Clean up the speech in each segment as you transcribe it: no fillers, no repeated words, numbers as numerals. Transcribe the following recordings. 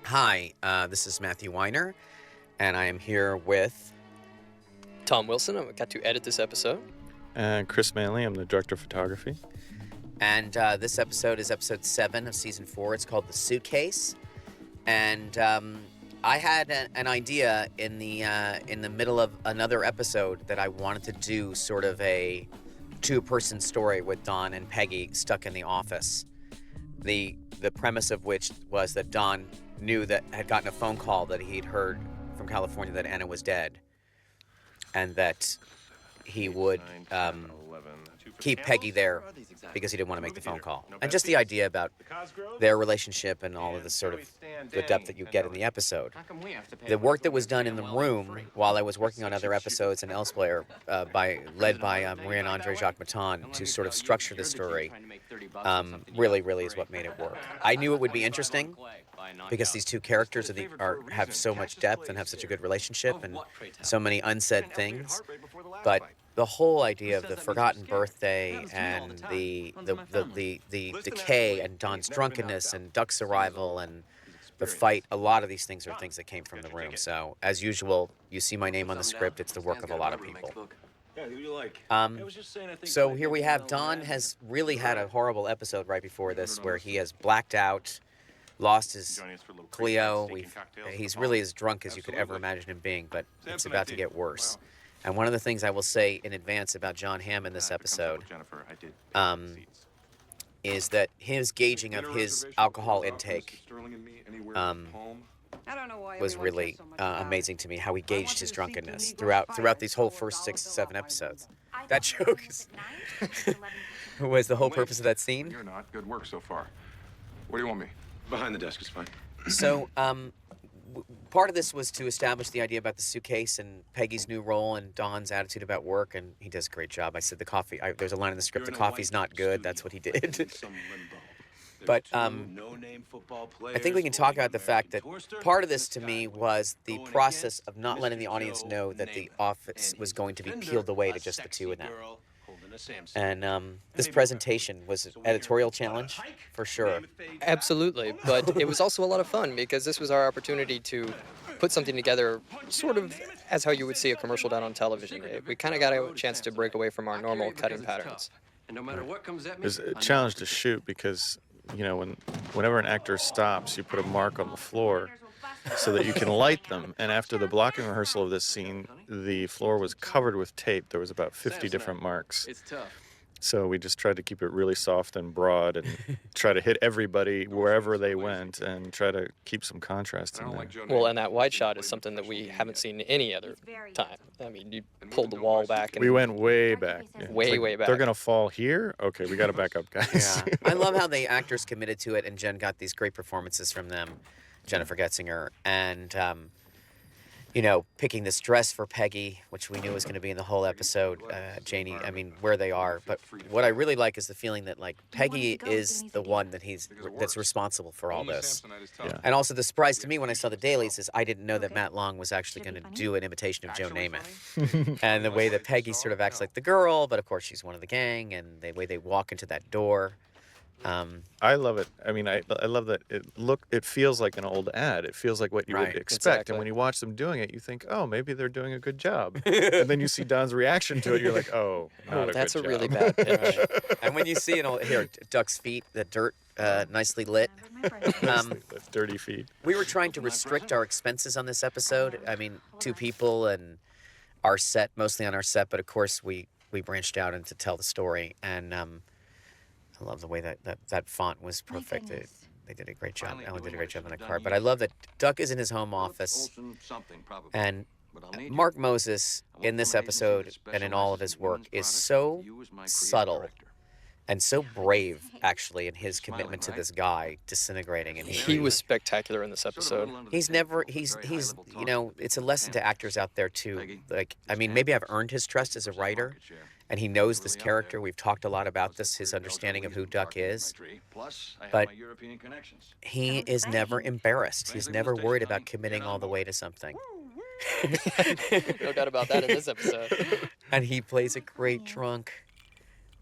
Hi, this is Matthew Weiner, and I am here with... Tom Wilson. I got to edit this episode. And Chris Manley, I'm the director of photography. And this episode is episode 7 of season 4. It's called The Suitcase. And I had an idea in the middle of another episode that I wanted to do sort of a two-person story with Don and Peggy stuck in the office. The premise of which was that Don knew that had gotten a phone call that he'd heard from California that Anna was dead, and that he would keep Peggy there because he didn't want to make the phone call. And just the idea about their relationship and all of the sort of the depth that you get in the episode. The work that was done in the room while I was working on other episodes and elsewhere, led by Maria and Andre Jacques Maton, to sort of structure the story, really is what made it work. I knew it would be interesting because these two characters have so much depth and have such a good relationship and so many unsaid things, but the whole idea of the forgotten birthday and the decay and Don's drunkenness and Duck's arrival and the fight, a lot of these things are things that came from the room. So, as usual, you see my name on the script. It's the work of a lot of people. So here we have Don has really had a horrible episode right before this where he has blacked out, lost his Clio. He's really as drunk as you could ever imagine him being, but it's about to get worse. And one of the things I will say in advance about John Hamm in this episode is that his gauging of his alcohol intake was really amazing to me, how he gauged his drunkenness throughout these whole first 6 to 7 episodes. That joke was the whole purpose of that scene. You're not. Good work so far. Where do you want me? Behind the desk is fine. So, part of this was to establish the idea about the suitcase and Peggy's new role and Don's attitude about work, and he does a great job. I said the coffee, there's a line in the script, the coffee's not good, that's what he did. But I think we can talk about the fact that part of this to me was the process of not letting the audience know that the office was going to be peeled away to just the two of them. And this presentation was an editorial challenge, for sure. Absolutely, but it was also a lot of fun because this was our opportunity to put something together sort of as how you would see a commercial done on television. We kind of got a chance to break away from our normal cutting patterns. It was a challenge to shoot because, whenever an actor stops, you put a mark on the floor so that you can light them. And after the blocking rehearsal of this scene, the floor was covered with tape. There was about 50 different marks. It's tough. So we just tried to keep it really soft and broad and try to hit everybody wherever they went and try to keep some contrast in there. Well, and that wide shot is something that we haven't seen any other time. I mean, you pulled the wall back. And we went way back. Yeah. Way back. They're going to fall here? Okay, we got to back up, guys. Yeah. I love how the actors committed to it, and Jen got these great performances from them, Jennifer Getzinger, and picking this dress for Peggy, which we knew was going to be in the whole episode. Janie, where they are. But what I really like is the feeling that Peggy is the one that's responsible for all this. Yeah. And also the surprise to me when I saw the dailies is I didn't know that Matt Long was actually going to do an imitation of Joe Namath. And the way that Peggy sort of acts like the girl, but of course she's one of the gang, and the way they walk into that door. I love it. I love that it feels like an old ad. It feels like what you would expect. Exactly. And when you watch them doing it, you think, oh, maybe they're doing a good job. And then you see Don's reaction to it, you're like, oh, not that's a a good really job. bad pitch. And when you see Duck's feet, the dirt, nicely lit. The dirty feet. We were trying to restrict our expenses on this episode. 2 people and our set, mostly on our set, but of course we branched out and to tell the story. And I love the way that font was perfect. They did a great job. Ellen did a great job on that card. But I love that Duck is in his home office. And Mark Moses, in this episode and in all of his work, is so subtle and so brave, actually, in his commitment to this guy disintegrating. And He was spectacular in this episode. he's it's a lesson to actors out there, too. Maybe I've earned his trust as a writer. And he knows this character. We've talked a lot about this, his understanding of who Duck is. But he is never embarrassed. He's never worried about committing all the way to something. No doubt about that in this episode. And he plays a great drunk.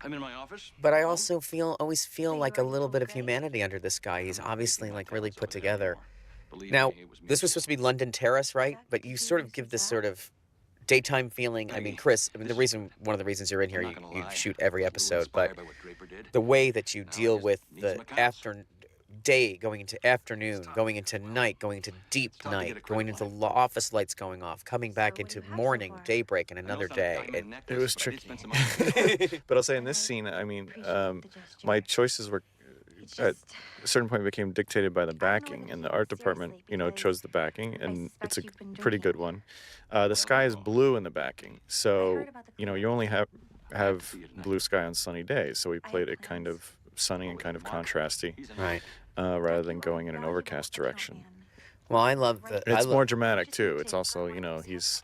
I'm in my office. But I also always feel like a little bit of humanity under this guy. He's obviously really put together. Now, this was supposed to be London Terrace, right? But you sort of give this sort of daytime feeling. I mean, Chris, one of the reasons you're in here, you shoot every episode, but the way that you deal with the day going into afternoon, going into night, going into deep night, going into office lights going off, coming back into morning, daybreak, and another day. It was tricky. But I'll say in this scene, I mean, my choices were at a certain point became dictated by the backing, and the art department, chose the backing, and it's a pretty good one. The sky is blue in the backing, so you only have blue sky on sunny days, so we played it kind of sunny and kind of contrasty, Right. Rather than going in an overcast direction. Well, I love the. It's more dramatic too. It's also, he's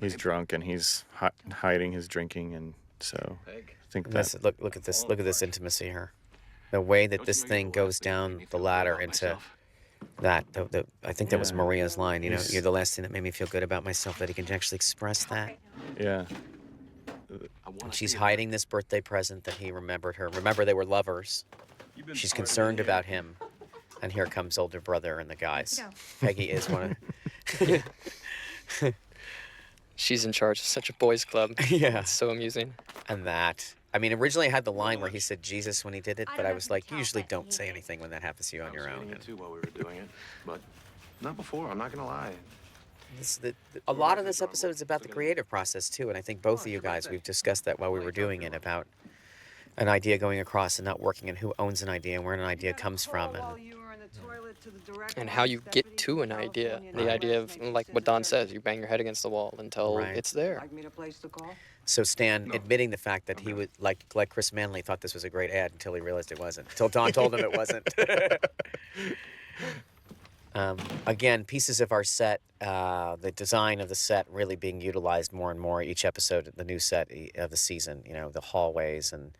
He's drunk and he's hiding his drinking, and so I think that. Look at this. Look at this intimacy here. The way that this thing goes down the ladder into that. I think that was Maria's line. You're the last thing that made me feel good about myself. That he can actually express that. Yeah. And she's hiding this birthday present that he remembered her. Remember, they were lovers. She's concerned about him. And here comes older brother and the guys. Peggy is one of... She's in charge of such a boys' club. Yeah. It's so amusing. And that. I mean, originally I had the line where he said Jesus when he did it, but I was like, you usually don't say anything when that happens to you on your own. Too while we were doing it, but not before. I'm not gonna lie. A lot of this episode is about the creative process, too, and I think both of you guys, we've discussed that while we were doing it, about an idea going across and not working, and who owns an idea and where an idea comes from. And how you get to an idea. The idea of, like what Don says, you bang your head against the wall until it's there. So Stan admitting the fact that he would, like Chris Manley, thought this was a great ad until he realized it wasn't. Until Don told him it wasn't. Again, pieces of our set, the design of the set really being utilized more and more each episode, the new set of the season, the hallways and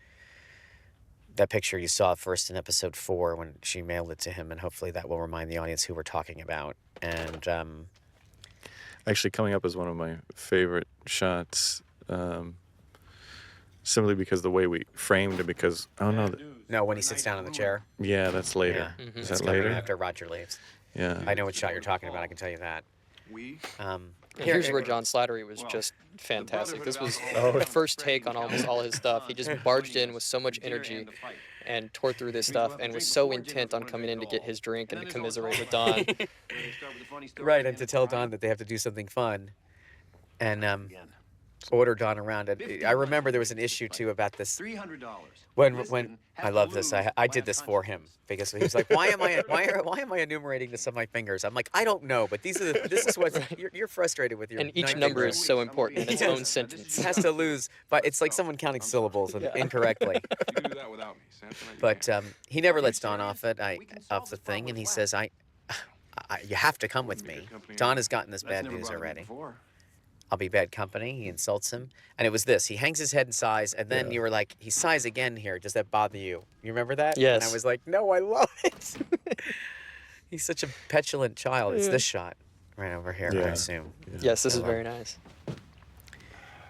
that picture you saw first in episode 4 when she mailed it to him, and hopefully that will remind the audience who we're talking about. And actually coming up as one of my favorite shots, simply because the way we framed it, because, no, when he sits down in the chair. Yeah, that's later. Yeah. Is That's that coming later? after Roger leaves. Yeah. I know what shot you're talking about, I can tell you that. Here's where John Slattery was just fantastic. This was the first take on almost all his stuff. He just barged in with so much energy and tore through this stuff and was so intent on coming in to get his drink and to commiserate with Don. Right, and to tell Don that they have to do something fun. And order Don around. And I remember there was an issue too about this. $300. When I love this. I did this for him because he was like, why am I enumerating this on my fingers? I'm like, I don't know, but this is what you're frustrated with your. And each 9 number fingers. is so important in its own sentence. It has to lose, but it's like someone counting syllables incorrectly. You can do that without me, Samson. But he never lets Don off the thing, and he says, you have to come with me. Don has gotten this bad news already. I'll be bad company. He insults him. And it was this. He hangs his head and sighs, and then you were like, he sighs again here. Does that bother you? You remember that? Yes. And I was like, no, I love it. He's such a petulant child. It's this shot right over here, I assume. Yeah. Yes, this is very nice.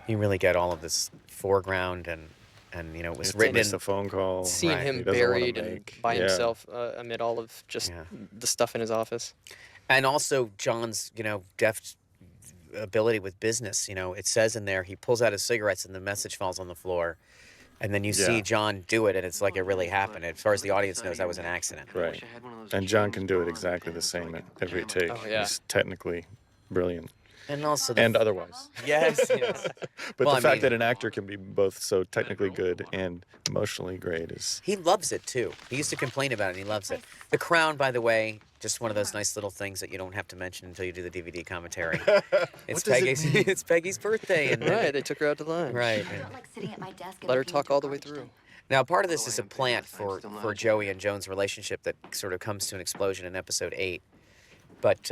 You really get all of this foreground, and it was It's written in the phone call. Seeing Right. him He doesn't wanna buried and make- by yeah. himself amid all of just the stuff in his office. And also John's, deft ability with business. It says in there, he pulls out his cigarettes and the message falls on the floor. And then you see John do it, and it's like it really happened. As far as the audience knows, that was an accident. Right. And John can do it exactly the same at every take. Oh, yeah. He's technically brilliant. And also And otherwise. yes. But Well, the I fact mean- that an actor can be both so technically good and emotionally great is... He loves it, too. He used to complain about it, and he loves it. The Crown, by the way, just one of those nice little things that you don't have to mention until you do the DVD commentary. It's Peggy's it's Peggy's birthday. And Right, they took her out to lunch. Right. Let her talk all the way through. Now, part of this is a plant for Joey and Joan's relationship that sort of comes to an explosion in episode 8. But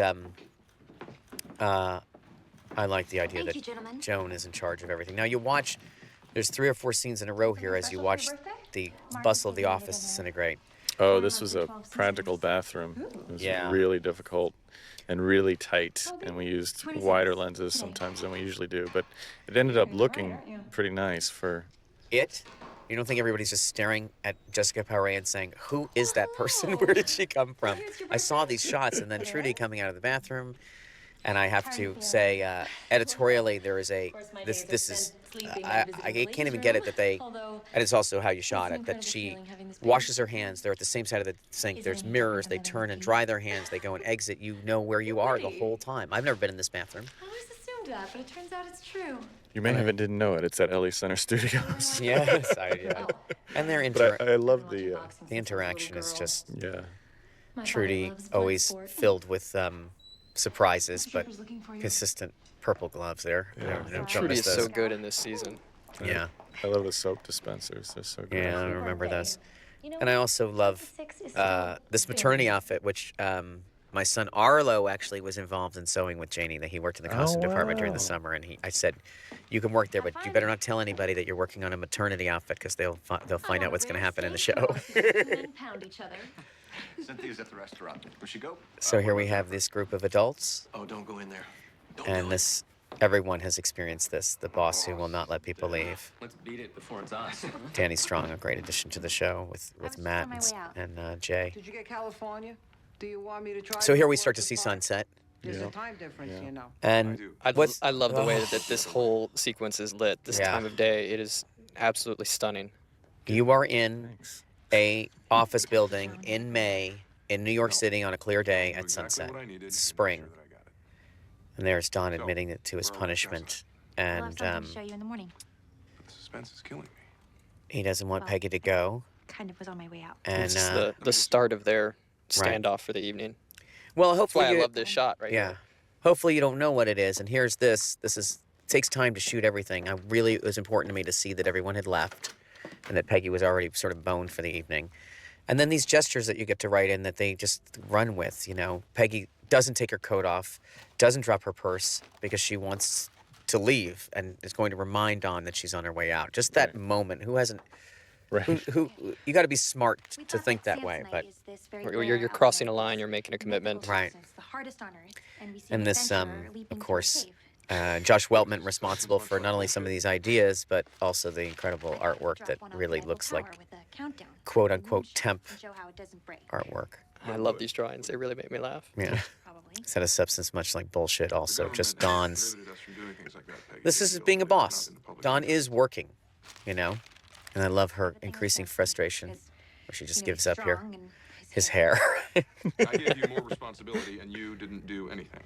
I like the idea that Joan is in charge of everything. Now, you watch, there's 3 or 4 scenes in a row here as you watch the bustle of the office disintegrate. Oh, this was a practical bathroom. It was really difficult and really tight, and we used wider lenses sometimes than we usually do. But it ended up looking pretty nice for... It? You don't think everybody's just staring at Jessica Paré and saying, "Who is that person? Where did she come from?" I saw these shots, and then Trudy coming out of the bathroom, and I have to say, editorially, there is a this is I can't even get it that they, and it's also how you shot it, that she washes her hands. They're at the same side of the sink. There's mirrors. They turn and dry their hands. They go and exit. You know where you are the whole time. I've never been in this bathroom. I always assumed that, but it turns out it's true. You may have didn't know it. It's at LA Center Studios. Yes, yeah. And their But I love the the interaction is just yeah. Trudy always filled with surprises, but consistent purple gloves there. Yeah. Don't Trudy miss is those. so good in this season. Yeah. I love the soap dispensers. They're so good. Yeah, I remember those. And I also love this maternity outfit, which my son Arlo actually was involved in sewing with Janie. That he worked in the costume department during the summer, and I said, "You can work there, but you better not tell anybody that you're working on a maternity outfit, because they'll find out what's going to happen in the show." Cynthia's at the restaurant. Will she go? So here we have this group of adults, Oh, don't go in there. and everyone has experienced this. The boss who will not let people leave. Let's beat it before it's us. Danny Strong, a great addition to the show with Matt and Jay. Did you get California? Do you want me to try? So here we start to see sunset. There's a time difference, you know. And I love the way that this whole sequence is lit. This time of day, it is absolutely stunning. you are in a office building in May in New York City on a clear day at sunset. It's spring. And there's Don admitting it to his punishment. And show you in the morning. The suspense is killing me. he doesn't want Peggy to go. Kind of was on my way out. And This is the start of their standoff for the evening. well, That's why hopefully I love this shot right here. Hopefully you don't know what it is. And here's this. It takes time to shoot everything. It was important to me to see that everyone had left and that Peggy was already sort of boned for the evening. And then these gestures that you get to write in that they just run with, you know. Peggy doesn't take her coat off, doesn't drop her purse because she wants to leave and is going to remind Dawn that she's on her way out. Just that moment. Who hasn't... Right. Who you got to be smart to think that way, but... You're crossing a line, you're making a commitment. Right. And this, of course, Josh Weltman responsible for not only some of these ideas, but also the incredible artwork that really looks like quote-unquote temp artwork. I love these drawings. They really make me laugh. Yeah. Set of substance much like bullshit also. Just Dawn's... This is being a boss. Dawn is working, you know? And I love her increasing frustration, where she just gives up here. His hair. I gave you more responsibility and you didn't do anything.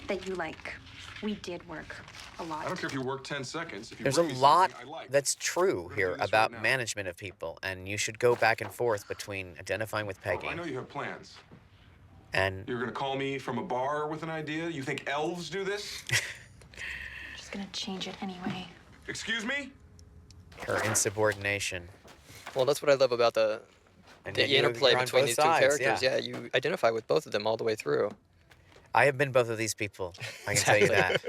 That you like. We did work a lot. I don't care if you work 10 seconds. If you There's a bring me lot something I like. that's true here do this about right now. management of people, and you should go back and forth between identifying with Peggy I know you have plans. and You're gonna call me from a bar with an idea? You think elves do this? I'm just gonna change it anyway. Excuse me? her insubordination. Well, that's what I love about the And yet you interplay are on between both these sides, two characters. Yeah, you identify with both of them all the way through. I have been both of these people. I can tell you that.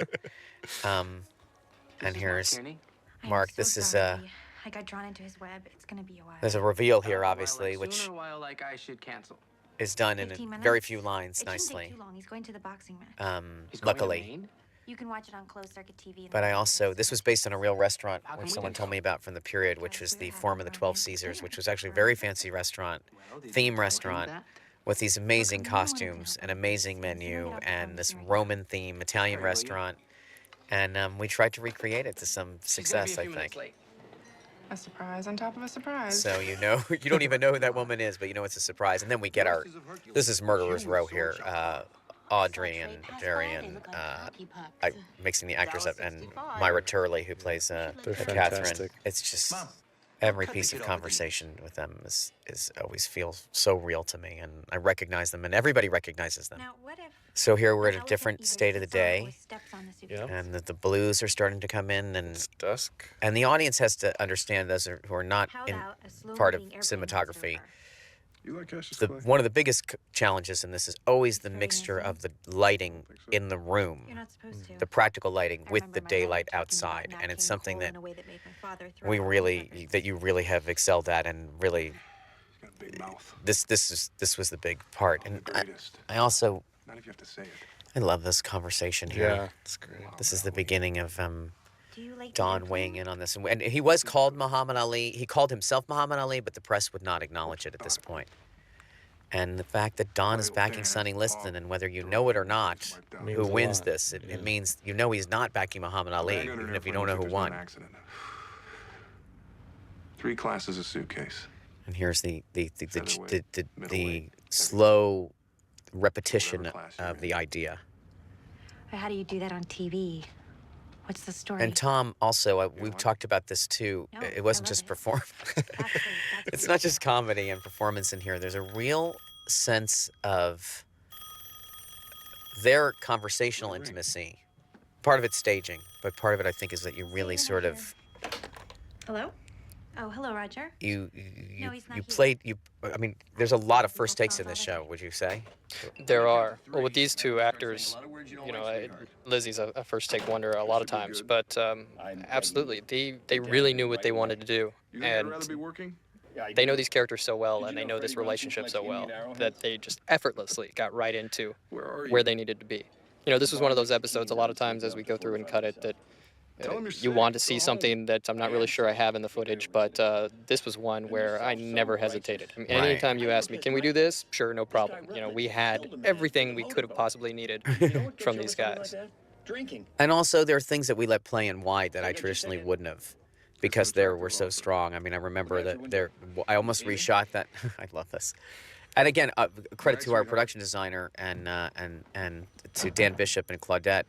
And here's Mark. This is I got drawn into his web. It's gonna be a while. there's a reveal here, obviously, which Sooner while like I should cancel. is done in 15 very minutes? few lines, It shouldn't nicely. take too long. He's going to the boxing match. He's going to Luckily. Maine? You can watch it on closed circuit TV. in But the I morning. also, this was based on a real restaurant, How come which we someone didn't told go? me about from the period, which was the Forum of the 12 Caesars, which was actually a very fancy restaurant, theme restaurant, with these amazing costumes, an amazing menu, and this Roman theme Italian restaurant. And we tried to recreate it to some She's gonna be success, a I few minutes think. late. A surprise on top of a surprise. So you know, you don't even know who that woman is, but you know it's a surprise. And then we get this is Murderer's Row here. Audrey and Darian, mixing the actors up, and Myra Turley, who plays They're Catherine. fantastic. It's just every piece of conversation with them is always feels so real to me, and I recognize them, and everybody recognizes them. Now, what if So here we're at how a if different either state of the sits on or day, steps on the Yeah. suitcase? and the blues are starting to come in, and It's dusk. the audience has to understand, those who are not How in about a slow part of moving airplane cinematography. maneuver? You like Cassius Clay? One of the biggest challenges in this is always the Very mixture nice. of the lighting in the room, You're not supposed to. the practical lighting I with remember the my dad daylight talking about outside, and it's matching something coal that in a way that made my father throw we up on really purpose. that you really have excelled at, and really He's got a big mouth. this was the big part. I'm And the greatest. I also Not if you have to say it. I love this conversation here. Yeah, it's great. This is the beginning of Do Don weighing in on this. And he was called Muhammad Ali. He called himself Muhammad Ali, but the press would not acknowledge it at this point. And the fact that Don is backing Sonny Liston, and whether you know it or not, who wins this, it means you know he's not backing Muhammad Ali, even if you don't know who won. 3 classes a suitcase. And here's the slow repetition of the idea. How do you do that on TV? What's the story? And Tom, also, we've talked about this too. No, It wasn't I love just it. performance. That's It's not just comedy and performance in here. There's a real sense of their conversational intimacy. Part of it's staging, but part of it, I think, is that you really sort of Hello? Oh, hello, Roger. you No, he's not you here. played you. I mean, there's a lot of first takes in this show. Would you say? There are. Well, with these two actors, you know, Lizzie's a first take wonder a lot of times, but absolutely, they really knew what they wanted to do, and they know these characters so well, and they know this relationship so well that they just effortlessly got right into where they needed to be. You know, this was one of those episodes. A lot of times, as we go through and cut it, that you want to see something that I'm not really sure I have in the footage, but this was one where I never hesitated. I mean, Right. anytime you asked me, can we do this? Sure, no problem. You know, we had everything we could have possibly needed from these guys. And also, there are things that we let play in wide that I traditionally wouldn't have, because they were so strong. I mean, I remember that I almost reshot that. I love this. And again, credit to our production designer and to Dan Bishop and Claudette,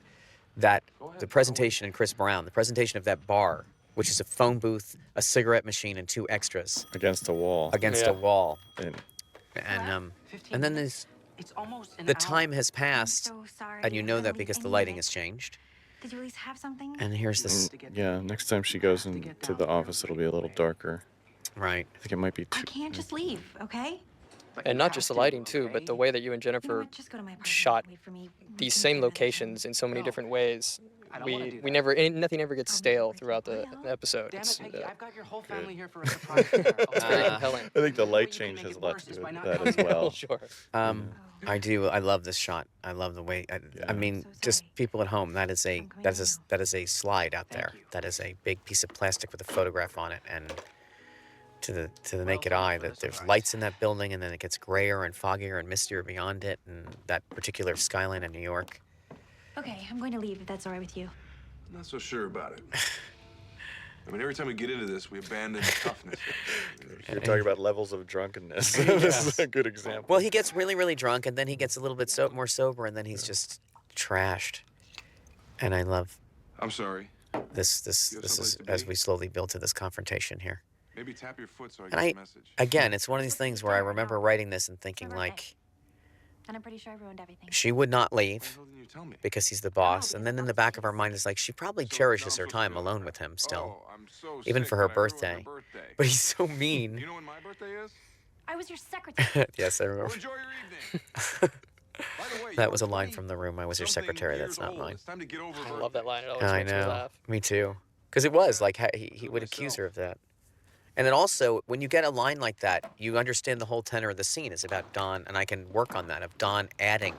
that the presentation and Chris Brown, the presentation of that bar, which is a phone booth, a cigarette machine, and 2 extras Against a wall. against a wall, And and then there's It's almost an the hour. time has passed, So sorry. and you know that because the lighting has is. changed. Did you at least have something? And here's this, yeah, next time she goes into the office, it'll be a little darker. right? I think it might be I too. can't just leave, okay? And not just the lighting, too, but the way that you and You know Jennifer what? Just go to my apartment. shot Wait for me. We these can same figure this out. locations in so many different ways. I don't wanna do We that. never, nothing ever gets stale throughout the episode. Damn it, It's, Peggy, I've got your whole family good. here for a surprise dinner. it's very compelling. I think the light You can change make has it a lot worse to is do by with not that coming as at well. Sure. I do. I love this shot. I love the way. I mean, So just sorry. people at home. That is a I'm going that is now. that is a slide out Thank there. you. That is a big piece of plastic with a photograph on it, and to the naked eye, that there's lights in that building, and then it gets grayer and foggier and mistier beyond it, and that particular skyline in New York. Okay, I'm going to leave if that's all right with you. I'm not so sure about it. I mean, every time we get into this, we abandon toughness. You're talking about levels of drunkenness. This is a good example. Well, he gets really, really drunk, and then he gets a little bit more sober, and then he's just trashed. And I love I'm sorry. this. This You have is someplace to as be? we slowly build to this confrontation here. Maybe tap your foot so I And get I, the message. again, it's one of these things where I remember writing this and thinking, birthday. like, And I'm pretty sure I ruined everything. she would not Why the leave hell didn't you tell me? because he's the boss. And then in the back of our mind is like, she probably cherishes her time alone with him still, Oh, I'm so even sick for her that I ruined birthday. birthday. But he's so You mean. know when my birthday is? I was your secretary. Yes, I Well, remember. enjoy your evening. By the way, That you was are a line from The Room. I was your something secretary. years That's not old. mine. It's time to get over I birthday. love that line. It always I makes me know. laugh. Me too. Because it was like he would accuse her of that. And then also, when you get a line like that, you understand the whole tenor of the scene is about Don, and I can work on that, of Don adding,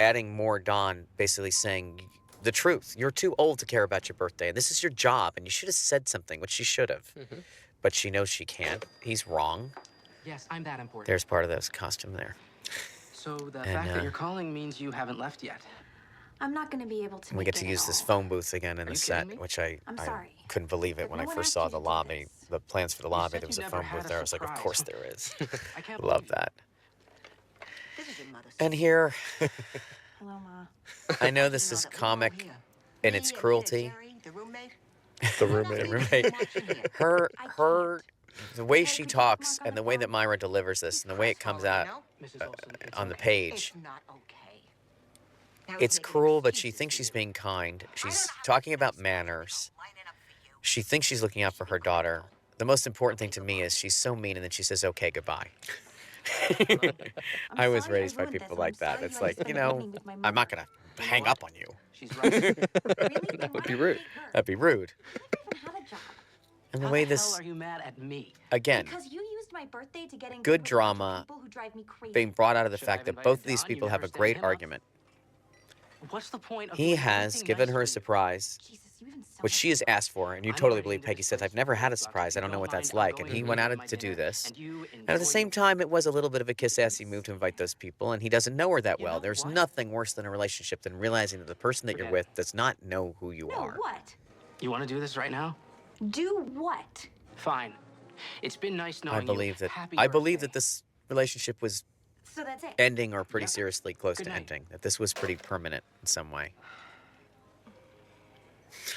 adding more Don, basically saying the truth. You're too old to care about your birthday, and this is your job, and you should have said something, which she should have. But she knows she can't. He's wrong. Yes, I'm that important. There's part of this costume there. So the And, fact that you're calling means you haven't left yet. I'm not going to be able to. We make get to it at use this all. phone booth again in Are the you set, kidding me? which I I'm sorry. couldn't believe it But when no I one first asked saw you the to do lobby, this. the plans for the lobby. said There was you a never phone had booth a there. I was like, of surprise. course there is. I can't Love believe you. that. And here, Hello, Ma. I know this is comic in its cruelty. The The roommate. roommate. The way she talks and the way that Myra delivers this and the way it comes out Mrs. Olson, it's on the okay. page, it's cruel, but she thinks she's being kind. She's talking about manners. She thinks she's looking out for her daughter. The most important thing to me is she's so mean, and then she says, "Okay, goodbye." I was sorry I raised by ruined people this. like I'm that. sorry It's you had to like, spend the evening with my I'm not gonna hang up on you. She's right. Really? That would be rude. That'd be rude. I don't even have a job. And the How way the this, hell are you mad at me? again, Because you used my birthday to get in good with a bunch of drama people who drive me crazy. being brought out of the Should I fact have that invited both of these Don? You people have never a stand great him up? argument. What's the point of He doing has anything given nice her a for you? surprise. Jesus, which she has asked for, and you totally believe Peggy says, I've never had a surprise. I don't know what that's like. And he went out to do this. And at the same time, it was a little bit of a kiss-assy move to invite those people, and he doesn't know her that well. There's nothing worse than a relationship than realizing that the person that you're with does not know who you are. What? You want to do this right now? Do what? Fine. It's been nice knowing I believe you. that Happy I believe birthday. that this relationship was So that's it. ending or pretty seriously close Good to night. ending. That this was pretty permanent in some way.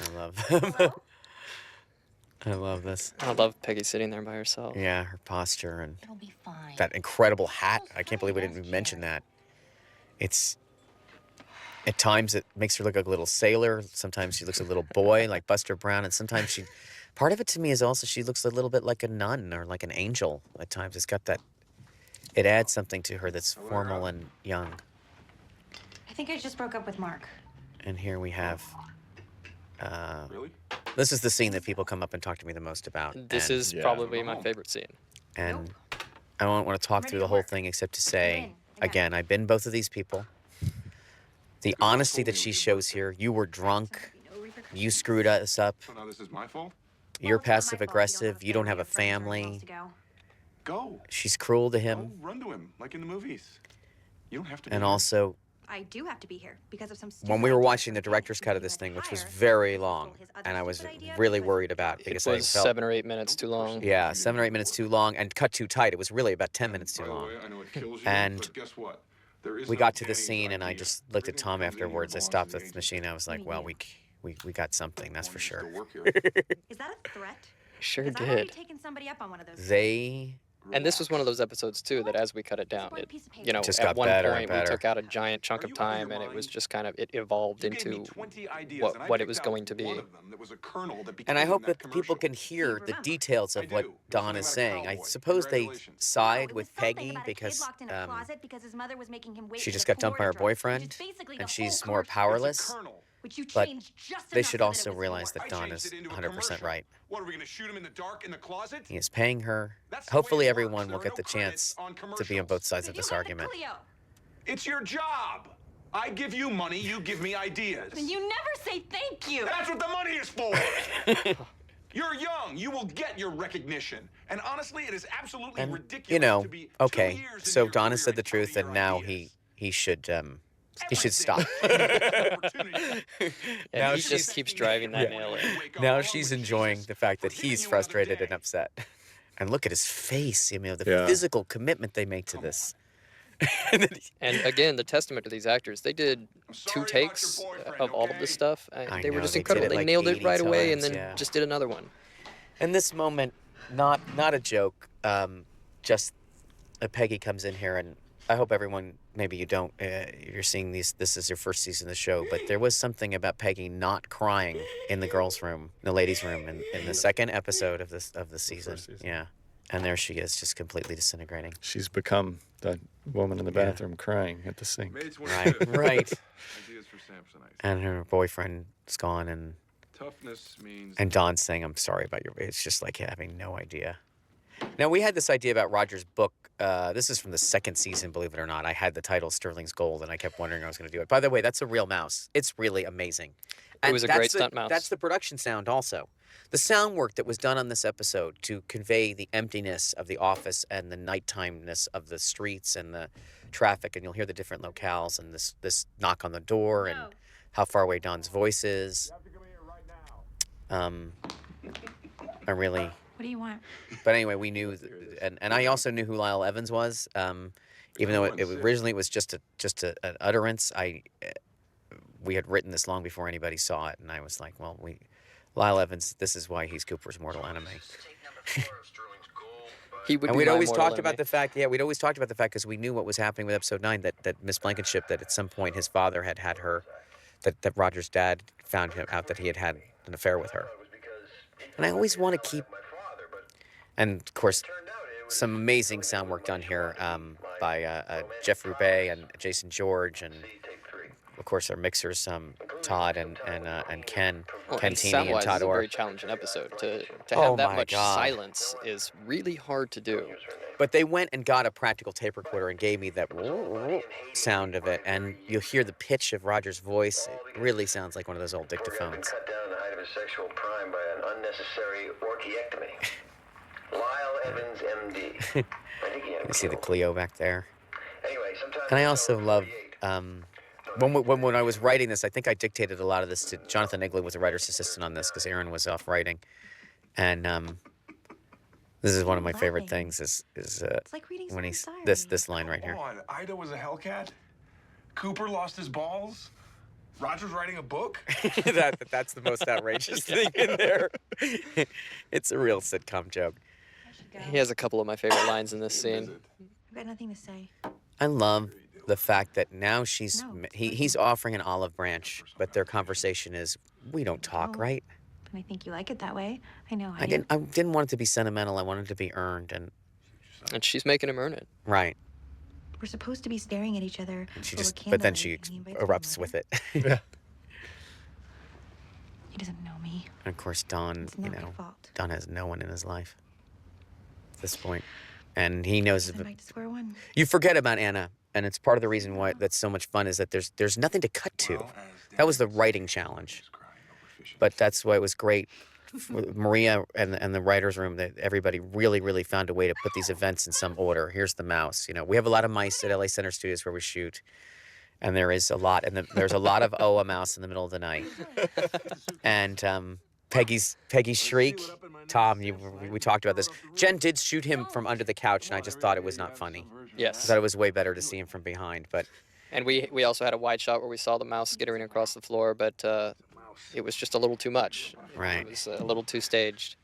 I love I love this. I love Peggy sitting there by herself. Yeah, her posture and It'll be fine. that incredible hat. I can't believe we didn't even mention that. It's at times it makes her look like a little sailor. Sometimes she looks a little boy like Buster Brown, and sometimes she. Part of it to me is also she looks a little bit like a nun or like an angel at times. It's got that. It adds something to her that's formal and young. I think I just broke up with Mark. And here we have. Really? This is the scene that people come up and talk to me the most about. This and, is probably my favorite scene. And I don't want to talk through the whole thing except to say, again, I've been both of these people. The honesty that she shows here, you were drunk, you screwed us up, So now this is my fault? you're passive aggressive, you don't have a family. Go. She's cruel to Go him. run to him, like in the movies. You don't have to. And be here. also, I do have to be here because of some. when we were watching the director's cut of this thing, which was very long, and I was really worried about It because was I felt, 7 or 8 minutes too long. yeah, 7 or 8 minutes too long and cut too tight. It was really about 10 minutes too By the long. way, I know it kills you, And but guess what? There is We no got to the Danny's scene, and I idea. just looked at Everything Tom that comes in here afterwards. I belongs stopped to the agency. machine. I was like, well, we got something, that's for I sure. want you to still work here. Is that a threat? Sure Because I've already did. taken somebody up on one of those. They And this was one of those episodes too that as we cut it down, it, you know, Just at got one better and point we better. took out a giant chunk Are of you out of time, your and it was mind? just kind of it evolved You gave me into 20 ideas, what- and I what it picked was out going to be. one of them that was a kernel that and I became hope that that people commercial. can hear the remember. details I of what do. There's Don something is about a saying. I cowboy. suppose they Congratulations. side It with was something Peggy about a kid because locked in a closet because his mother was making him wait she for just the got dumped by her floor to dry, which boyfriend, is basically and the she's whole more commercial, powerless. It's a kernel. which you but changed just they enough should so that also it was realize more. that I Don changed is it into a 100% commercial. right. What, are we going to shoot him in the dark in the closet? He is paying her. That's the way Hopefully it everyone works. will There are get the no credits chance on to be on both commercials. sides But of you this got argument. The Clio. It's your job. I give you money, you give me ideas. And you never say thank you. That's what the money is for. You're young. You will get your recognition. And honestly, it is absolutely And, ridiculous you know, to be 2 okay, years into so your Don has career said the and telling truth, me and your now ideas. he should stop. and Now he just keeps driving that Yeah. nail in. Now she's enjoying the fact that he's frustrated and upset. And look at his face, you know, the Yeah. physical commitment they make to this. And then And again, the testament to these actors, they did sorry 2 about takes your boyfriend, of all of this okay? stuff. I They were know, just they did incredible. it They like nailed 80 it right away and times, then yeah. just did another one. And this moment, not a joke, just Peggy comes in here, and I hope everyone, maybe you don't, you're seeing this is your first season of the show, but there was something about Peggy not crying in the girls' room, in the ladies' room, in the second episode of the season. season. Yeah. And there she is, just completely disintegrating. She's become that woman in the Yeah. bathroom crying at the sink. May Right, 25th. right. Ideas for Samsonite. And her boyfriend's gone, and Toughness means Don's saying, I'm sorry about your... It's just like having no idea. Now, we had this idea about Roger's book. This is from the second season, believe it or not. I had the title Sterling's Gold, and I kept wondering I was going to do it. By the way, that's a real mouse. It's really amazing. And was a that's great the- stunt mouse. That's the production sound also. The sound work that was done on this episode to convey the emptiness of the office and the nighttimeness of the streets and the traffic, and you'll hear the different locales and this knock on the door and how far away Don's voice is. I really... What do you want? But anyway, we knew, and I also knew who Lyle Evans was, even though originally it was just an utterance. We had written this long before anybody saw it, and I was like, well, Lyle Evans, this is why he's Cooper's mortal enemy. He would And be we'd my always mortal talked about enemy. the fact, because we knew what was happening with episode 9, that Miss Blankenship, that at some point his father had her, that Roger's dad found out that he had an affair with her. And I always want to keep, and of course, some amazing sound work done here by Jeff Roubaix and Jason George, and of course our mixers, Todd and Ken Well, Ken and Teeny and sound-wise, Todd it's a Orr. very challenging episode. To Oh have that my much God. silence is really hard to do. But they went and got a practical tape recorder and gave me that sound of it, and you'll hear the pitch of Roger's voice. It really sounds like one of those old dictaphones. his sexual prime by an unnecessary orchiectomy. Lyle Evans, M.D. I think he had him You see the killed. Clio back there. Anyway, sometime And I in also love, 48. when I was writing this, I think I dictated a lot of this to Jonathan Igley, was a writer's assistant on this because Aaron was off writing. And this is one of my favorite things is like reading when he's someone's this line right here. Come on, Ida was a Hellcat? Cooper lost his balls? Roger's writing a book? That's the most outrageous thing in there. It's a real sitcom joke. He has a couple of my favorite lines in this scene. I've got nothing to say. I love the fact that now he's offering an olive branch, but their conversation is, we don't talk, right? And I think you like it that way. I know. I didn't want it to be sentimental. I wanted it to be earned, and she's making him earn it. right. We're supposed to be staring at each other. And she over but then candlelight, she and he invites me erupts over. with it. Yeah. He doesn't know me. And of course, Don, It's not my fault. Don has no one in his life at this point, and he knows. I'm back to square one. You forget about Anna, and it's part of the reason why that's so much fun is that there's nothing to cut to. That was the writing challenge, but that's why it was great. Maria and the writers' room, that everybody really found a way to put these events in some order. Here's the mouse. We have a lot of mice at LA Center Studios where we shoot, and there is a lot, and there's a lot of a mouse in the middle of the night, and Peggy's shriek. Tom, we talked about this. Jen did shoot him from under the couch, and I just thought it was not funny. Yes. I thought it was way better to see him from behind, but. And we also had a wide shot where we saw the mouse skittering across the floor, but it was just a little too much. Right. It was a little too staged.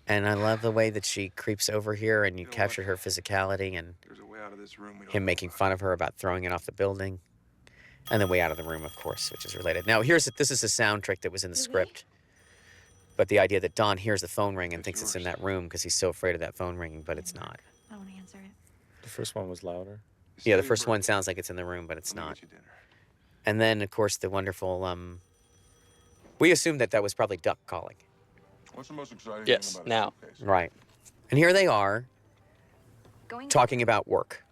And I love the way that she creeps over here, and you captured her physicality and him making fun of her about throwing it off the building. And the way out of the room, of course, which is related. Now, this is a sound trick that was in the script. But the idea that Don hears the phone ring and thinks it's in that room because he's so afraid of that phone ringing, but it's not. I want to answer it. The first one was louder. Yeah, the first one sounds like it's in the room, but it's not. And then, of course, the wonderful, we assumed that was probably Duck calling. What's the most exciting Yes, thing about now. a suitcase? Right. And here they are talking about work,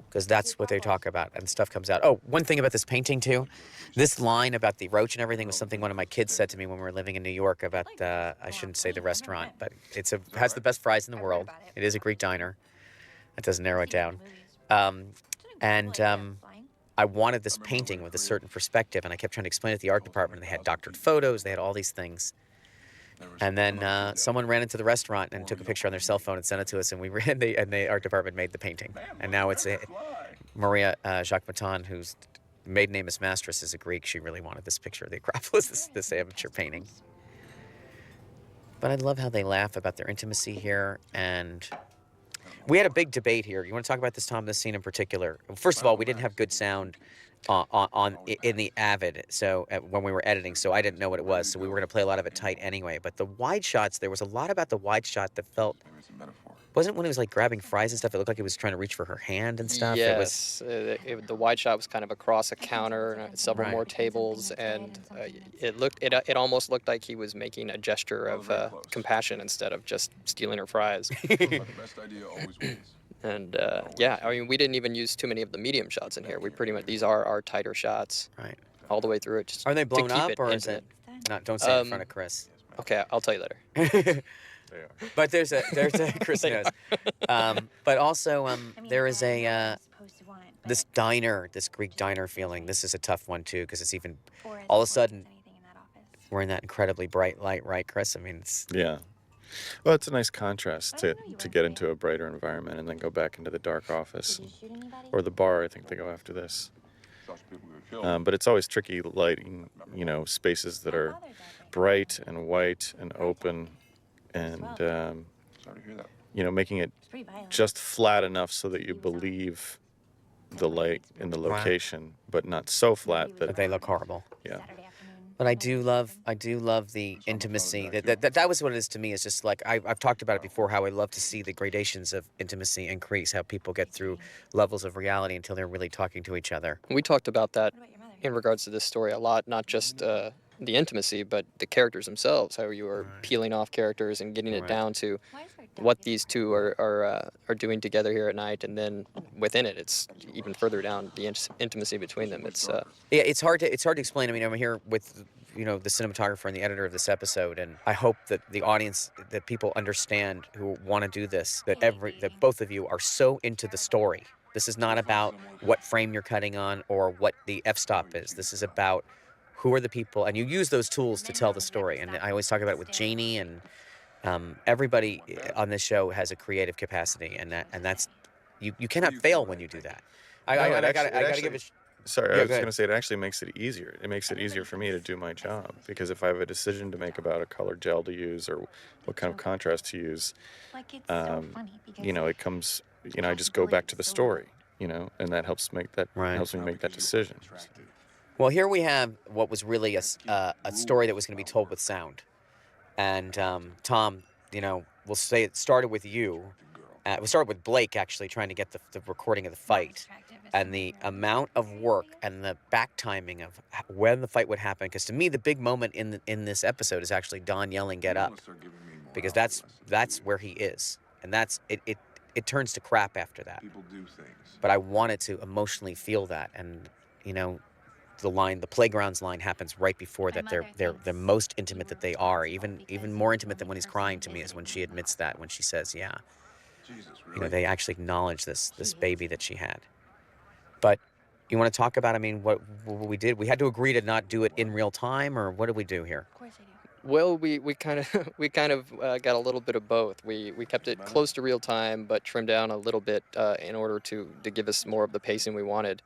because that's what they talk about, and stuff comes out. Oh, one thing about this painting, too. This line about the roach and everything was something one of my kids said to me when we were living in New York about, I shouldn't say the restaurant, but it has the best fries in the world. It is a Greek diner. That doesn't narrow it down. I wanted this painting with a certain perspective, and I kept trying to explain it to the art department. They had doctored photos. They had all these things. And then someone ran into the restaurant and took a picture on their cell phone and sent it to us, and the art department made the painting. And now it's Maria Jacques-Maton, whose maiden name is Mastris, is a Greek. She really wanted this picture of the Acropolis, this amateur painting. But I love how they laugh about their intimacy here, and we had a big debate here. You want to talk about this, Tom, this scene in particular? First of all, we didn't have good sound in the Avid, so when we were editing, so I didn't know what it was, so we were going to play a lot of it tight anyway. But the wide shots, there was a lot about the wide shot that felt, wasn't when it was like grabbing fries and stuff, it looked like it was trying to reach for her hand and stuff. Yes, the wide shot was kind of across a counter, several more tables, and it almost looked like he was making a gesture of compassion instead of just stealing her fries. The best idea always wins. And yeah, I mean, we didn't even use too many of the medium shots in here. We pretty much, these are our tighter shots. Right. All the way through it. Just Are they blown to keep up, it or is intimate. it? Not, don't say it in front of Chris. Okay, I'll tell you later. They are. But there's a Chris knows. But also there is this diner, this Greek diner feeling. This is a tough one too, because it's even all of a sudden we're in that incredibly bright light, right, Chris? I mean, it's Yeah. Well, it's a nice contrast to get into a brighter environment and then go back into the dark office or the bar. I think they go after this. But it's always tricky lighting, spaces that are bright and white and open, and making it just flat enough so that you believe the light in the location, but not so flat that they look horrible. Yeah. But I do love the intimacy. That was what it is to me. It's just like I've talked about it before. How I love to see the gradations of intimacy increase. How people get through levels of reality until they're really talking to each other. We talked about that in regards to this story a lot. Not just the intimacy, but the characters themselves. How you are peeling off characters and getting it down to what these two are doing together here at night, and then within it, it's even further down the intimacy between them. It's yeah, it's hard to explain. I mean, I'm here with the cinematographer and the editor of this episode, and I hope that the audience, that people understand who want to do this, that both of you are so into the story. This is not about what frame you're cutting on or what the f-stop is. This is about who are the people, and you use those tools to tell the story. And I always talk about it with Janie, and everybody on this show has a creative capacity, and that's you cannot fail when you do that. I gotta give it. Sorry, Yeah, I was going to say it actually makes it easier. It makes it easier for me to do my job, because if I have a decision to make about a color gel to use or what kind of contrast to use, it comes, I just go back to the story, and that helps me make that decision. Well, here we have what was really a story that was going to be told with sound. And Tom, we'll say it started with you. We started with Blake, actually, trying to get the recording of the fight. And the amount of work and the back timing of when the fight would happen. Because to me, the big moment in this episode is actually Don yelling, "Get up." Because that's where he is. And it turns to crap after that. But I wanted to emotionally feel that. And, the playgrounds line happens right before that. They're the most intimate that they are. Even more intimate than when he's crying to me is when she admits that, when she says, yeah. They actually acknowledge this baby that she had. But you want to talk about, what we did? We had to agree to not do it in real time, or what did we do here? Of course I do. Well, we kind of got a little bit of both. We kept it close to real time, but trimmed down a little bit in order to give us more of the pacing we wanted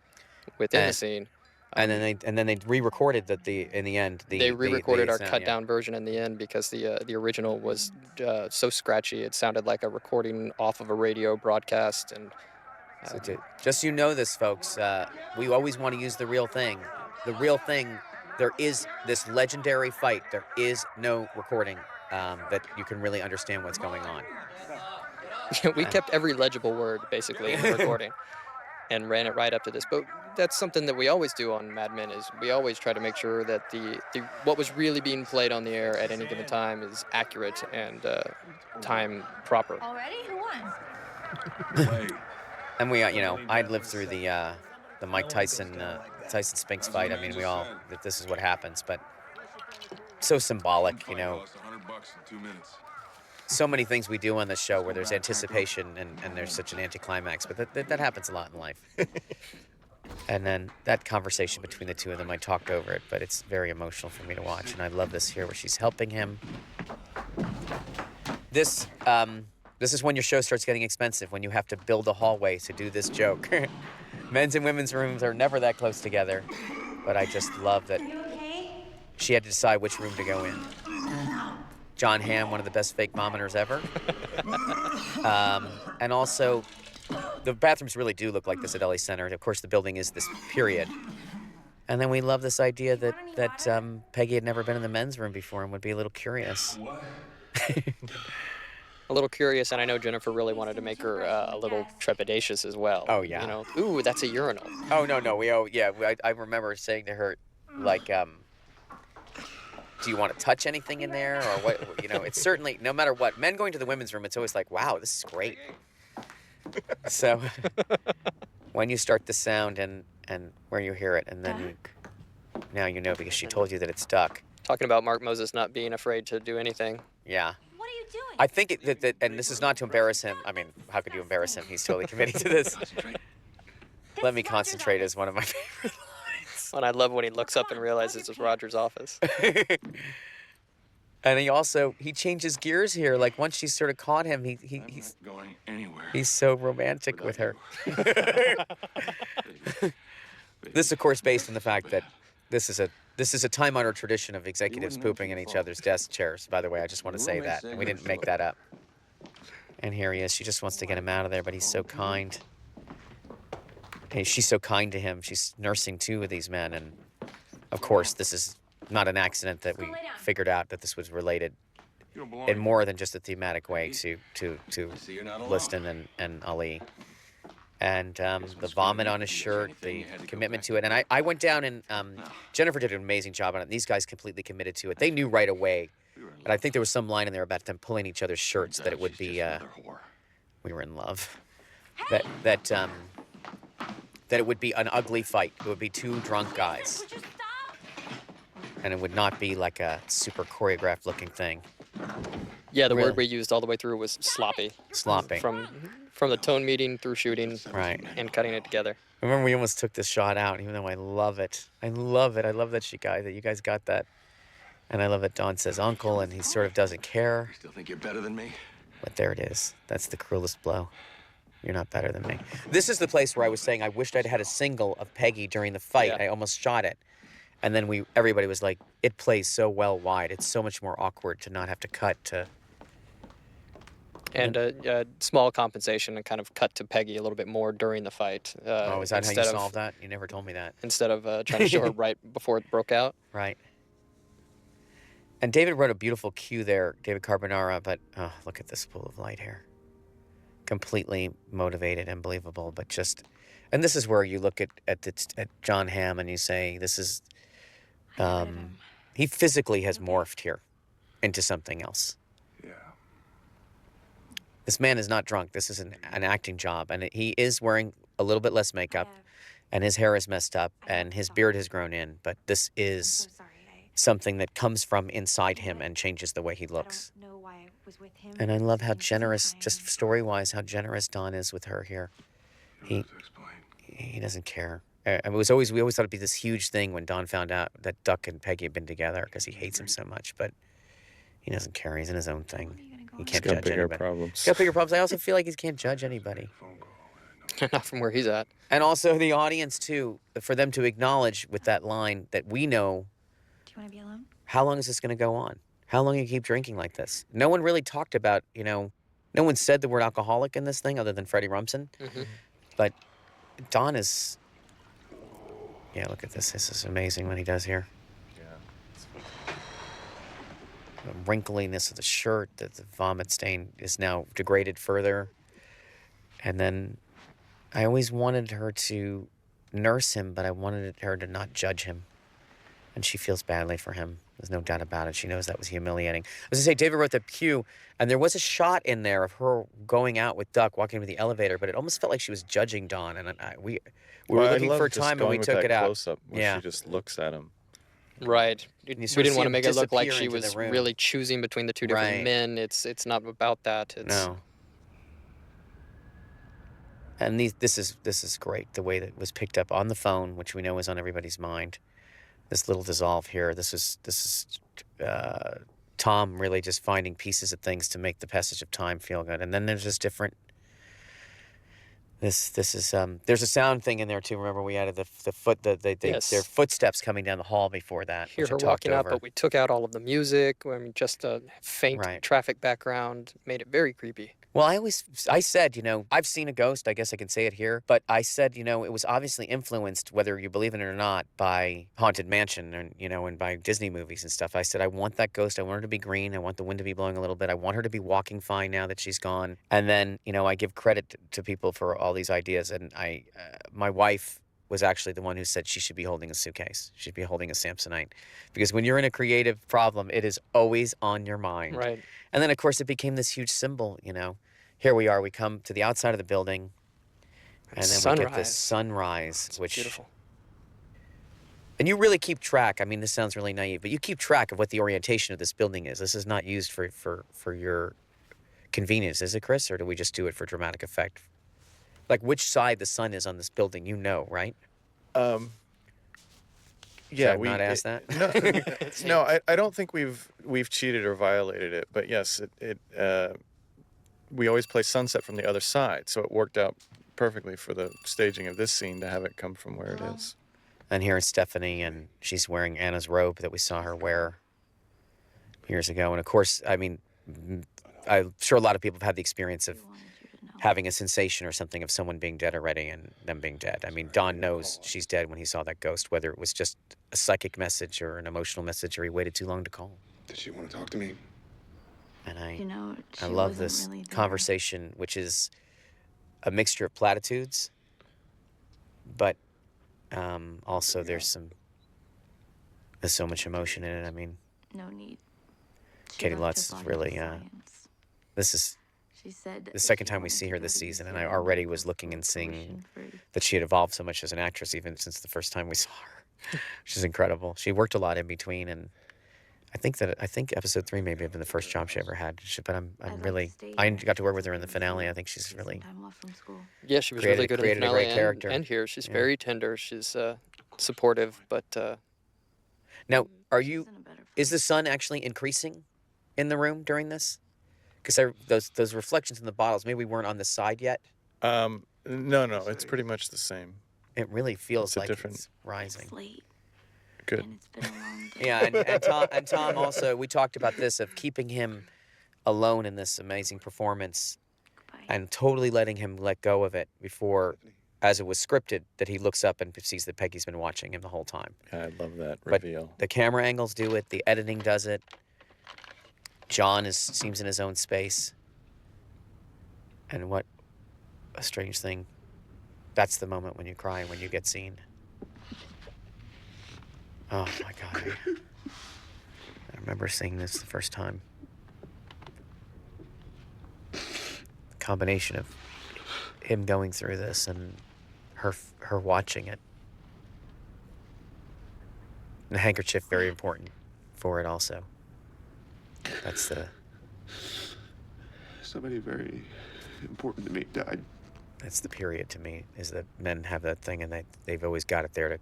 within the scene. And then they re-recorded in the end. They re-recorded our cut down version in the end, because the original was so scratchy. It sounded like a recording off of a radio broadcast. And just this, folks. We always want to use the real thing. The real thing. There is this legendary fight. There is no recording that you can really understand what's going on. We kept every legible word basically in the recording and ran it right up to this. But that's something that we always do on Mad Men, is we always try to make sure that the what was really being played on the air at any given time is accurate and time proper. Already? Who won? And we, I'd lived through the Mike Tyson Spinks fight. We all, that this is what happens, but so symbolic, So many things we do on this show where there's anticipation and there's such an anticlimax, but that happens a lot in life. And then that conversation between the two of them, I talked over it, but it's very emotional for me to watch, and I love this here where she's helping him. This is when your show starts getting expensive, when you have to build a hallway to do this joke. Men's and women's rooms are never that close together, but I just love that she had to decide which room to go in. John Hamm, one of the best fake vomiters ever. And also, the bathrooms really do look like this at LA Center. Of course, the building is this period. And then we love this idea that Peggy had never been in the men's room before and would be a little curious. A little curious, and I know Jennifer really wanted to make her a little trepidatious as well. Oh, yeah. Ooh, that's a urinal. Oh, no, I remember saying to her, like, do you want to touch anything in there? Or what, it's certainly, no matter what, men going to the women's room, it's always like, wow, this is great. So, when you start the sound and where you hear it, and then now you know, because she told you that it's duck. Talking about Mark Moses not being afraid to do anything. Yeah. What are you doing? I think and this is not to embarrass him. How could you embarrass him? He's totally committing to this. Let me concentrate is one of my favorite lines. And I love when he looks up and realizes it's Roger's office. And he changes gears here. Like once she sort of caught him, he's going anywhere. He's so romantic with her. This, of course, based on the fact that this is a time-honored tradition of executives pooping in each other's desk chairs. By the way, I just want to say that. And we didn't make that up. And here he is. She just wants to get him out of there, but he's so kind. Hey, she's so kind to him. She's nursing two of these men. And, of course, this is not an accident that we figured out that this was related in more than just a thematic way to Liston and Ali. And the vomit on his shirt, the commitment to it. And I went down and Jennifer did an amazing job on it. These guys completely committed to it. They knew right away. And I think there was some line in there about them pulling each other's shirts that it would be, we were in love. That it would be an ugly fight. It would be two drunk guys. and it would not be like a super choreographed looking thing. Yeah, the Really? word we used all the way through was sloppy. Sloppy. From the tone meeting through shooting, Right. and cutting it together. I remember we almost took this shot out, even though I love it. I love it. I love that you guys got that. And I love that Don says uncle, and he sort of doesn't care. Still think you're better than me? But there it is. That's the cruelest blow. You're not better than me. This is the place where I was saying I wished I'd had a single of Peggy during the fight. Yeah. I almost shot it. And then everybody was like, it plays so well wide. It's so much more awkward to not have to cut to... And a small compensation and kind of cut to Peggy a little bit more during the fight. is that how you instead of- solved that? You never told me that. Instead of trying to show her right before it broke out. Right. And David wrote a beautiful cue there, David Carbonara, but look at this pool of light here. Completely motivated and believable, but just... And this is where you look at John Hamm and you say, this is... he physically has morphed here into something else. Yeah. This man is not drunk. This is an acting job. And he is wearing a little bit less makeup, and his hair is messed up, and his beard has grown in. But this is something that comes from inside him and changes the way he looks. And I love how generous, just story-wise, how generous Don is with her here. He doesn't care. We always thought it'd be this huge thing when Don found out that Duck and Peggy had been together because he hates him so much, but he doesn't care. He's in his own thing. He can't He's got judge bigger anybody. problems. He's got bigger problems. I also feel like he can't judge anybody. Not from where he's at. And also the audience, too, for them to acknowledge with that line that we know, Do you want to be alone? how long is this going to go on? How long do you keep drinking like this? No one really talked about, no one said the word alcoholic in this thing other than Freddie Rumsen. Mm-hmm. But Don is, look at this. This is amazing what he does here. The wrinkliness of the shirt, the vomit stain is now degraded further. And then I always wanted her to nurse him, but I wanted her to not judge him. And she feels badly for him. There's no doubt about it. She knows that was humiliating. As I say, David wrote the cue, and there was a shot in there of her going out with Duck, walking into the elevator, but it almost felt like she was judging Don. And we were looking for a time, and we took it out. Close-up where she just looks at him. Right. We didn't want to make it look like she was room. really choosing between the two different men. It's not about that. No. And this is great, the way that it was picked up on the phone, which we know is on everybody's mind. This little dissolve here. This is Tom really just finding pieces of things to make the passage of time feel good. And then there's just different. This is there's a sound thing in there too. Remember we added their footsteps coming down the hall before that. Hear her walking up, but we took out all of the music. I mean, just a faint traffic background made it very creepy. Well, I said, I've seen a ghost. I guess I can say it here. But I said, it was obviously influenced, whether you believe in it or not, by Haunted Mansion and, and by Disney movies and stuff. I said, I want that ghost. I want her to be green. I want the wind to be blowing a little bit. I want her to be walking fine now that she's gone. And then, I give credit to people for all these ideas. And my wife was actually the one who said she should be holding a suitcase. She'd be holding a Samsonite. Because when you're in a creative problem, it is always on your mind. Right. And then, of course, it became this huge symbol, Here we are. We come to the outside of the building, and then we get this sunrise, which... beautiful. And you really keep track. I mean, this sounds really naive, but you keep track of what the orientation of this building is. This is not used for your convenience, is it, Chris? Or do we just do it for dramatic effect? Like, which side the sun is on this building, right? Yeah, we not ask that. No, I don't think we've cheated or violated it. But yes, we always play sunset from the other side, so it worked out perfectly for the staging of this scene to have it come from where it is. And here is Stephanie, and she's wearing Anna's robe that we saw her wear years ago. And of course, I mean, I'm sure a lot of people have had the experience of having a sensation or something of someone being dead already and them being dead. I mean, Don knows she's dead when he saw that ghost, whether it was just a psychic message or an emotional message or he waited too long to call. Did she want to talk to me? And I love this conversation, which is a mixture of platitudes, but also there's so much emotion in it. I mean, no need. Katie Lutz is really, this is the second time we see her this season, and I already was looking and seeing that she had evolved so much as an actress even since the first time we saw her. She's incredible. She worked a lot in between, and I think episode 3 maybe have been the first job she ever had. But I'm really, I got to work with her in the finale. I think she's really Yeah, she was really good in the created a finale great character. and here. She's Yeah. very tender. She's supportive, but Now, is the sun actually increasing in the room during this? Because those reflections in the bottles, maybe we weren't on the side yet. No, it's pretty much the same. It really feels It's a like different- it's rising. Good. Yeah, and Tom also, we talked about this, of keeping him alone in this amazing performance and totally letting him let go of it before, as it was scripted, that he looks up and sees that Peggy's been watching him the whole time. I love that But reveal. the camera angles do it, the editing does it. John seems in his own space. And what a strange thing. That's the moment when you cry, when you get seen. Oh my God. I remember seeing this the first time. The combination of him going through this and her watching it. And the handkerchief, very important for it also. That's the... Somebody very important to me died. That's the period to me, is that men have that thing and they've always got it there to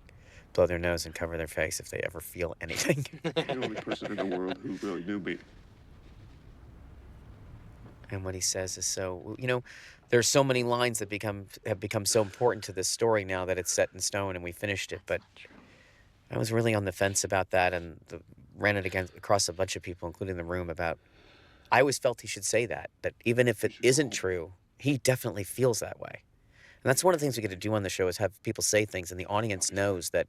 blow their nose and cover their face if they ever feel anything. The only person in the world who really knew me. And what he says is so, there's so many lines that have become so important to this story now that it's set in stone and we finished it. But I was really on the fence about that and ran it across a bunch of people, including the room, about, I always felt he should say that even if it isn't true, he definitely feels that way. And that's one of the things we get to do on the show, is have people say things and the audience knows that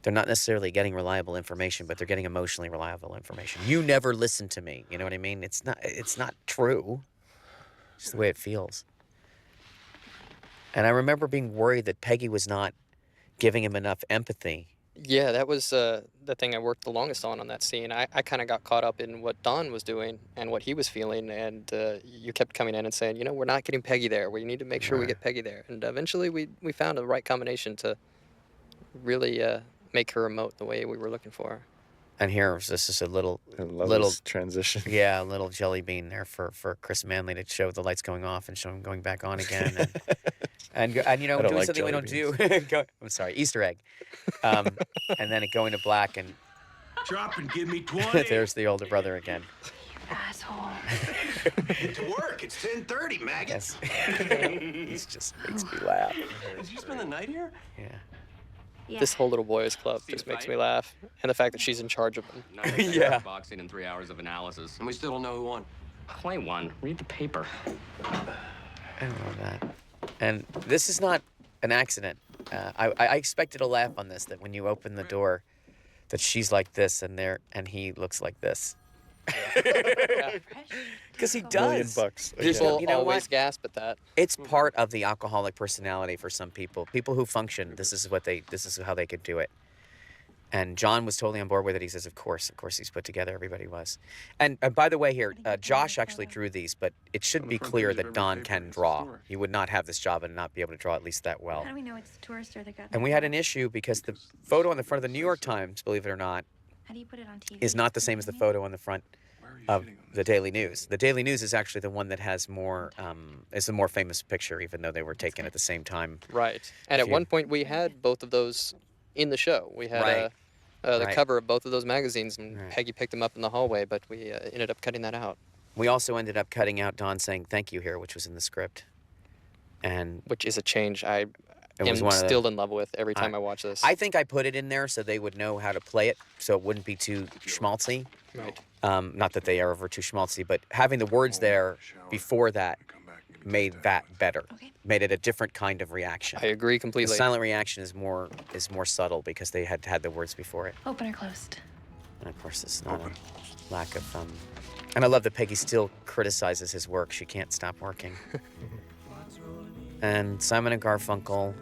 they're not necessarily getting reliable information, but they're getting emotionally reliable information. You never listen to me. You know what I mean? It's not true. It's the way it feels. And I remember being worried that Peggy was not giving him enough empathy. yeah, that was the thing I worked the longest on that scene. I kind of got caught up in what Don was doing and what he was feeling, and you kept coming in and saying, we're not getting Peggy there. We need to make sure we get Peggy there. And eventually we found the right combination to really make her emote the way we were looking for. And here, this is a little transition. Yeah, a little jelly bean there for Chris Manley to show the lights going off and show him going back on again. And doing like something we don't jelly do. I'm sorry, Easter egg. And then it going to black, and Drop and give me 20. there's the older brother again. Asshole. Get to work. It's 10:30, maggot. Yes. He just makes me laugh. Did you spend the night here? Yeah. This whole little boys club just makes me laugh, and the fact that she's in charge of them. Yeah. Boxing in 3 hours of analysis. And we still don't know who won. Play one. Read the paper. I love that. And this is not an accident. I expected a laugh on this, that when you open the door, that she's like this and he looks like this. Because he does. $1,000,000. People You know always what? gasp at that. It's part of the alcoholic personality for some people. People who function, this is how they could do it. And John was totally on board with it. He says, of course he's put together. Everybody was. And by the way here, Josh actually drew these, but it should be clear that Don can draw. He would not have this job and not be able to draw at least that well. How do we know it's the tourist or the guy? And we had an issue because the photo on the front of the New York Times, believe it or not, How do you put it on TV? is not the same as the photo on the front of the Daily News. The Daily News is actually the one that has more, is the more famous picture, even though they were taken at the same time. Right. And at one point we had both of those in the show. We had the cover of both of those magazines, and Peggy picked them up in the hallway, but we ended up cutting that out. We also ended up cutting out Don saying thank you here, which was in the script. And which is a change I It was am one of the- still in love with every time I watch this. I think I put it in there so they would know how to play it, so it wouldn't be too schmaltzy. Right. Not that they are ever too schmaltzy, but having the words there before that made that better. Made it a different kind of reaction. I agree completely. The silent reaction is more subtle because they had the words before it. Open or closed? And of course, it's not a lack of and I love that Peggy still criticizes his work. She can't stop working. And Simon and Garfunkel.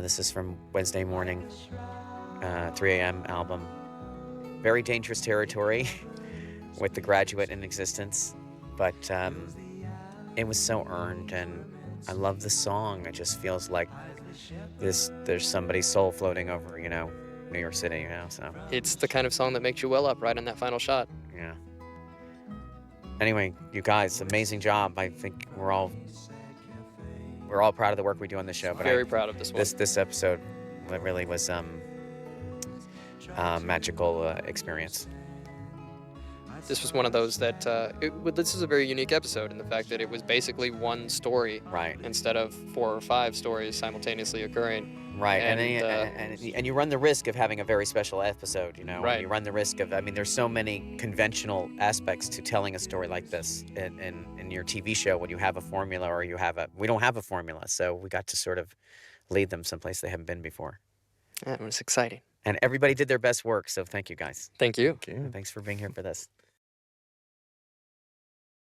This is from Wednesday morning, 3 a.m. album. Very dangerous territory with The Graduate in existence, but it was so earned, and I love the song. It just feels like there's somebody's soul floating over, New York City, so. It's the kind of song that makes you well up right in that final shot. Yeah. Anyway, you guys, amazing job. I think we're all proud of the work we do on this show. But Very proud of this one. This episode really was magical experience. This was one of those that this is a very unique episode in the fact that it was basically one story, right, instead of 4 or 5 stories simultaneously occurring. Right, and you run the risk of having a very special episode, Right. You run the risk of, there's so many conventional aspects to telling a story like this in your TV show when you have a formula or we don't have a formula, so we got to sort of lead them someplace they haven't been before. That was exciting. And everybody did their best work, so thank you guys. Thank you. Thanks for being here for this.